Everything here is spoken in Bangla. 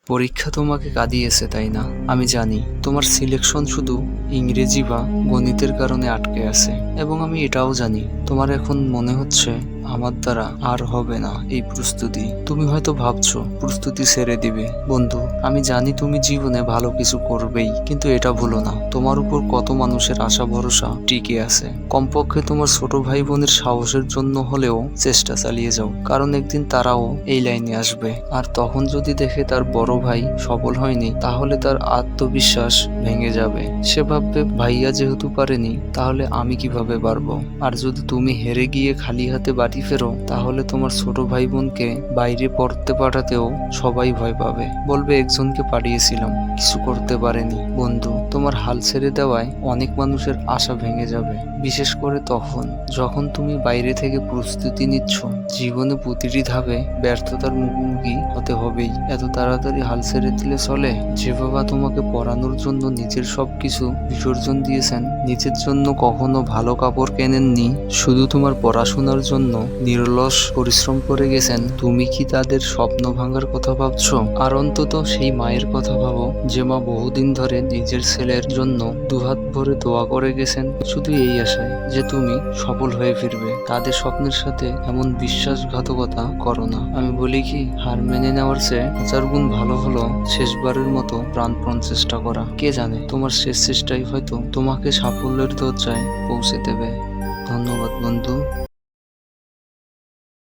পরীক্ষা তোমাকে কাঁদিয়েছে, তাই না? আমি জানি তোমার সিলেকশন শুধু ইংরেজি বা গণিতের কারণে আটকে আছে, এবং আমি এটাও জানি তোমার এখন মনে হচ্ছে আমার দ্বারা আর হবে না এই প্রস্তুতি। তুমি হয়তো ভাবছো প্রস্তুতি ছেড়ে দিবে। বন্ধু, আমি জানি তুমি জীবনে ভালো কিছু করবেই, কিন্তু এটা ভুলো না তোমার উপর কত মানুষের আশা ভরসা টিকে আছে। কমপক্ষে তোমার ছোট ভাই বোনের সাহসের জন্য হলেও চেষ্টা চালিয়ে যাও, কারণ একদিন তারাও এই লাইনে আসবে। আর তখন যদি দেখে তার বড় ভাই সফল হয়নি, তাহলে তার আত্মবিশ্বাস ভেঙে যাবে। সে ভাববে ভাইয়া যেহেতু পারেনি, তাহলে আমি কিভাবে পারবো। আর যদি তুমি হেরে গিয়ে খালি হাতে বাড়ি ফেরো, তাহলে তোমার ছোট ভাই বোনকে বাইরে পড়তে পাঠাতেও সবাই ভয় পাবে, বলবে একজনকে পাঠিয়েছিলাম কিছু করতে পারেনি। বন্ধু, তোমার হাল ছেড়ে দেওয়ায় অনেক মানুষের আশা ভেঙে যাবে, বিশেষ করে তখন যখন তুমি বাইরে থেকে প্রস্তুতি নিচ্ছ। জীবনে প্রতিটি ধাপে ব্যর্থতার মুখোমুখি হতে হবেই। এত তাড়াতাড়ি হাল ছেড়ে দিলে চলে? যে বাবা তোমাকে পড়ানোর জন্য নিজের সবকিছু বিসর্জন দিয়েছেন, নিজের জন্য কখনো ভালো কাপড় কেনেননি, শুধু তোমার পড়াশোনার জন্য নিরলস পরিশ্রম করে গেছেন, তুমি কি তাদের স্বপ্ন ভাঙার কথা ভাবছো? আর অন্তত সেই মায়ের কথা ভাবো, যে মা বহুদিন ধরে নিজের ছেলের জন্য দুহাত ভরে দোয়া করে গেছেন, শুধু এই আশায় যে তুমি সফল হয়ে ফিরবে। তাদের স্বপ্নের সাথে এমন বিশ্বাসঘাতকতা করো না। আমি বলি কি, হার মেনে নেওয়ার চেয়ে 1000 গুণ ভালো হলো শেষবারের মতো প্রাণপণ চেষ্টা করা। কে জানে, তোমার শেষ চেষ্টাই হয়তো তোমাকে সাফল্যের দরজায় পৌঁছে দেবে। ধন্যবাদ বন্ধু।